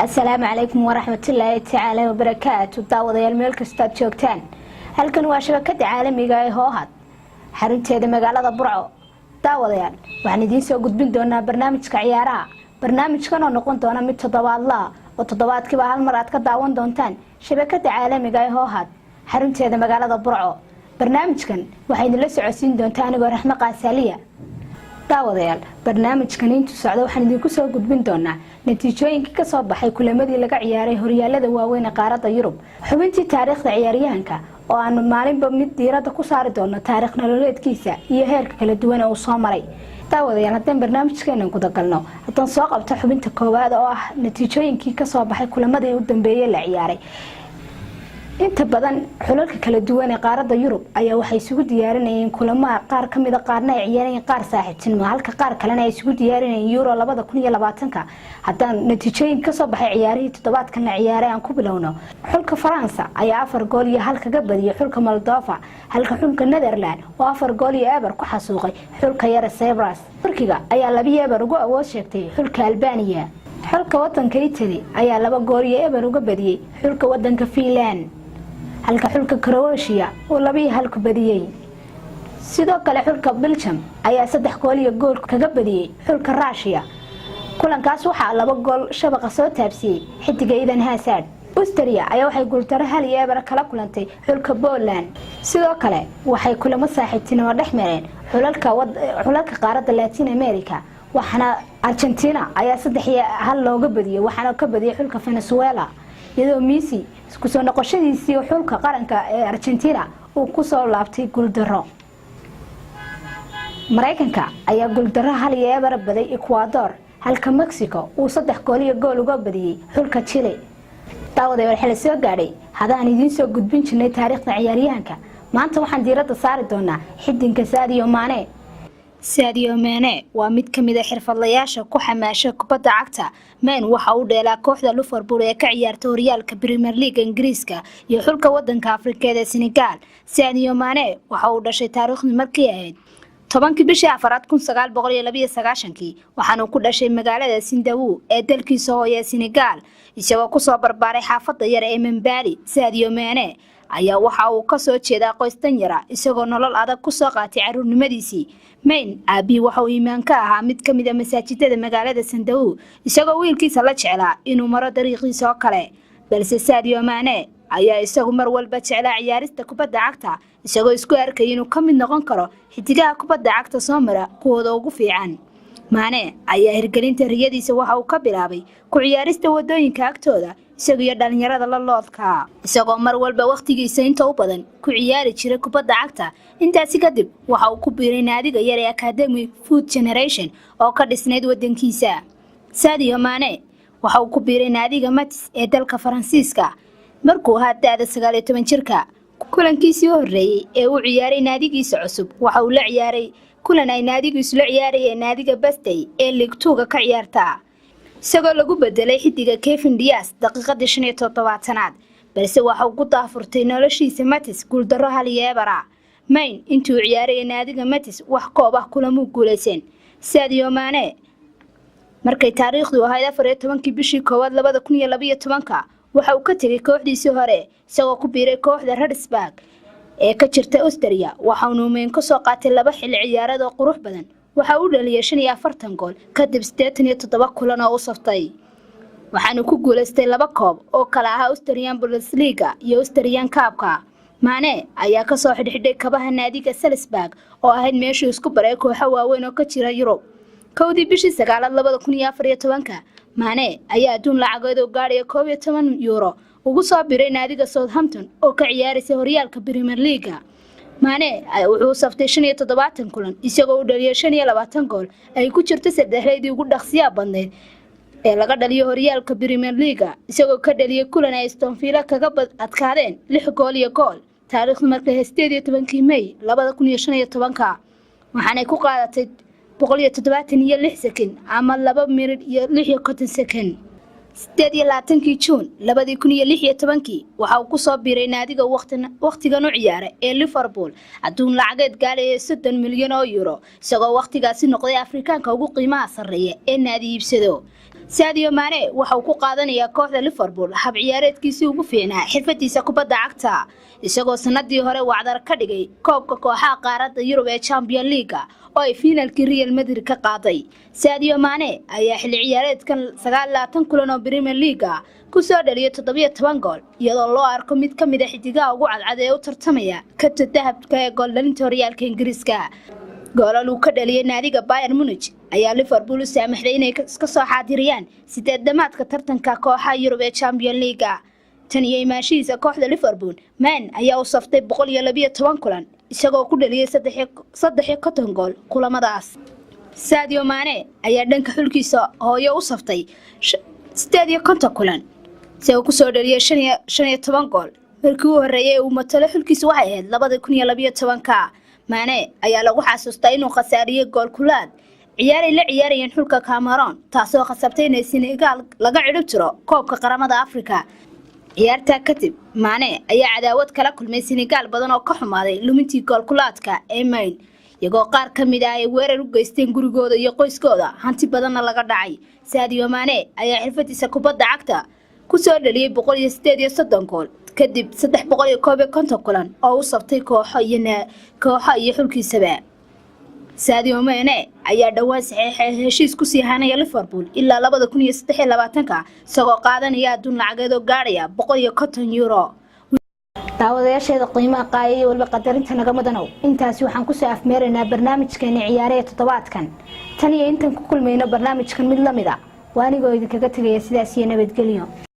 السلام عليكم ورحمة الله تعالى وبركاته. داوديال meel kasta joogtaan. halkan waa shabakada caalamiga ah ee Hoohad. xarunteeda magaalada Burco. Daawadayaal, waxaan idin soo gudbin doonaa barnaamijka ciyaaraha. barnaamijkan oo noqon doona mid toddobaadle ah oo toddobaadkiiba hal mar aad ka daawan doontaan shabakada caalamiga ah ee Hoohad. xarunteeda magaalada Burco. barnaamijkan waxay idin la socodsiin doontaa anigoo Raxmo Qaasaliya. daawadayaal, barnaamijkan intuu socdo waxaan idinku soo gudbin doonaa natiijooyinkii ka soo baxay kulamadii laga ciyaaray horyaalada waaweyn ee qaaradda Yurub. xubintii taariikhda ciyaaryahanka oo aan maalinba mid diiradda ku saari doono taariikh nololeedkiisa iyo heerka kala duwan ee uu soo maray. daawadayaal, haddaan barnaamijkeena guda galno, haddaan soo qabto xubinta koowaad oo ah natiijooyinkii ka soo baxay kulamadii u dambeeyay la ciyaaray. inta badan xulalka kala duwan ee qaaradda Yurub ayaa waxay isugu diyaarinayeen kulamo qaar kamid ah qaarna ay ciyaareen qaar saaxiibtinimo halka qaar kalena ay isugu diyaarinayeen Euro 2020. haddaan natiijooyin ka soo baxay ciyaarihii toddobaadkan la ciyaaray aan ku bilowno, xulka Faransa ayaa 4 gool iyo hal kaga badiyay xulka Moldova, halka xulka Netherland oo 4 gool iyo eber ku xasuuqay xulka yar Cyprus. Turkiga ayaa 2 eber ugu awood sheegtay xulka Albania. xulka wadanka Italy ayaa 2 gool iyo eber uga badiyay xulka wadanka Finland, halka xulka Croatia oo 2-1 ku badiyay. sidoo kale xulka Belgium ayaa 3 gool iyo gool kaga badiyay xulka Russia. kulankaas waxaa 2 gool shabaqa soo taabsiyay xidiga Eden Hazard. Austria ayaa waxay guultaro 1-1 kala kulantay xulka Poland. sidoo kale waxay kulamo saaxiibtinimo dhexmareen xulalka qaaradda Latin America, waxaana Argentina ayaa 3-1 looga badiyay, waxaana ka badiyay xulka Venezuela, iyadoo Messi isku soo noqoshadiisii xulka qaranka ee Argentina uu ku soo laabtay guuldaro. Mareykanka ayaa guuldaro 1-1 baday Ecuador, halka Mexico uu 3 gool iyo gool uga badiyay xulka Chile. daawadayaal, waxaa la soo gaadhay hadaan idin soo gudbin jirnay taariikhda ciyaaryahanka. maanta waxaan diiradda saari doonaa xidinka Sadio Mane. Sadio Mane waa mid kamid ah xirfadlayaasha ku xamaasha kubadda cagta. Mane waxa uu dheelaa kooxda Liverpool ee ka ciyaarta horyaalka Premier League Ingiriiska iyo xulka wadanka Afrika ee Senegal. Sadio Mane waxa uu dhashay taariikhdii markii ahayd 10 bishii 4 1992, waxaana uu ku dhashay magaalada Sindawu ee dalkiisa hooyo Senegal, isagoo ku soo barbaaray xaafadda yar ee Mbali. Sadio Mane ayaa waxa uu ka soo jeedaa qoys danyar ah, isagoo nolol adag ku soo qaatay caruurnimadiisii. Mane aabi waxa uu iimaan ka ahaa mid kamid ah masaajidada magaalada Sindawu, isagoo wiilkiisa la jeclaa inuu maro dariiqiisa oo kale. balse Sadio Mane ayaa isagu mar walba jeclaa ciyaarista kubadda cagta, isagoo isku arkay inuu ka mid noqon karo xidigaha kubadda cagta soo mara kuwooda ugu fiican. Mane ayaa hirgelinta riyadiisa waxa uu ka bilaabay ku ciyaarista wadooyinka agtooda isagoo iyo dhalinyarada la loodka, isagoo mar walba waqtigiisa inta u badan ku ciyaari jiray kubadda cagta. intaasi kadib waxa uu ku biiray naadiga yar ee Academy Foot Generation oo ka dhisnayd wadankiisa. Sadio Mane waxa uu ku biiray naadiga Metz ee dalka Faransiiska markuu ahaa da'da 19 jirka. kulankiisii horeeyay ee uu ciyaaray naadigiisa cusub waxa uu la ciyaaray kulan ay naadigiisu la ciyaarayeen naadiga Bastey ee Ligue 2 ka ciyaarta, isagoo lagu bedelay xidiga Kevin Diaz daqiiqadii 75aad, balse waxa uu ku daafurtay noloshiisa Metz guuldaro 1-1. Mane intuu ciyaaray naadiga Metz wax koob ah kulamo guuleysan. Sadio Mane markay taariikhdu ahayd 14 bishii 1 2012 waxa uu ka tagay kooxdiisii hore isagoo ku biiray kooxda Radsburg ee ka jirta Austria. waxa uu Mane ka soo qaatay 2 xilli ciyaareed oo qurux badan, waxa uu dhaliyay 45 gool kadib 87 kulan oo u saftay, waxaana ku guuleystay 2 koob oo kala ah Austrian Bundesliga iyo Austrian Cup-ka. Mane ayaa ka soo xidhxidhay kabaha naadiga Salzburg oo ahayd meeshii isku baray kooxo waaweyn oo ka jira Yurub. 1 bishii 9 2014, Mane ayaa adduun lacageed oo gaadhay 11 euro ugu soo biiray naadiga Southampton oo ka ciyaaraysa horyaalka Premier League. Mane wuxuu saftay 75 kulan isagoo u dhaliyay 25 gool ay ku jirto saddexdeedii ugu dhaqsiya badneed ee laga dhaliyo horyaalka Premier League, isagoo ka dhaliyay kulan ay Aston Villa kaga adkaadeen 6 gool iyo gool. taariikhdu markay 18 May 2015, waxaana ku qaadatay 176 second ama 2 minute iyo 56 second. 28 June 2016 waxa uu ku soo biiray naadiga waqtigan u ciyaaray ee Liverpool adduun lacageed gaaraya 30 milyan oo euro, isagoo waqtigaasi noqday Afrikaanka ugu qiimaha sareeya ee naadi iibsado. Sadio Mane waxa uu ku qaadanayaa kooxda Liverpool hab ciyaareedkiisii ugu fiicnaa xirfadiisa kubadda cagta isagoo sanadii hore wacdar ka dhigay koobka kooxaha qaaradda Yurub ee Champions League oo ay finaalkii Real Madrid ka qaaday. Sadio Mane ayaa xilli ciyaareedkan 29 kulan oo Premier League ku soo dhaliyay 17 gool iyadoo loo arko mid ka mid ah xidigaha ugu cadcad ee u tartamaya kabta dahabka ee gool dhalinta horyaalka Ingiriiska. goolal uu ka dhaliyay naadiga Bayern Munich ayaa Liverpool u saamaxday inay ka soo xaadiriyaan sideedamaadka tartanka kooxaha Yurub ee Champions League. tan iyo imaashiisa kooxda Liverpool, Mane ayaa u saftay 112 kulan isagoo ku dhaliyay 3 gool kulamadaas. Sadio Mane ayaa dhanka xulkiisa hooyo u saftay 58 kulan isagoo ku soo dhaliyay 15 gool. markii uu horeeyay uu matalo xulkiisa waxay ahayd 2012. Mane ayaa lagu xasuustaa inuu khasaariyay gool kulaad ciyaaray la ciyaarayeen xulka Cameroon taasoo khasabtay in Senegal laga cirib tiro koobka qaramada Afrika. ciyaarta kadib Mane ayaa cadaawad kala kulmay Senegal badan oo ka xumaaday lumintii gool kulaadka ee Mane iyagoo qaar ka mid ah ay weerar u geysteen gurigooda iyo qoyskooda hanti badanna laga dhacay. Sadio Mane ayaa xirfadiisa kubadda cagta ku soo dhaliyay 138 gool kadib 351 kulan oo u saftay kooxo iyo xulkiisaba. Sadio Mane ayaa dhawaan saxiixay heshiis ku sii hanaya Liverpool ilaa 2023 isagoo qaadanaya adduun lacageed oo gaaraya 150 euro. daawadayaasheeda qiimaha qaayay walba qadarinta naga mudanow intaasi waxaan ku soo afmeeraynaa barnaamijkeena ciyaaraha toddobaadkan. tan iyo intan ku kulmayno barnaamijkan mid lamid ah waa anigoo idinkaga tagaya sidaas iyo nabadgelyo.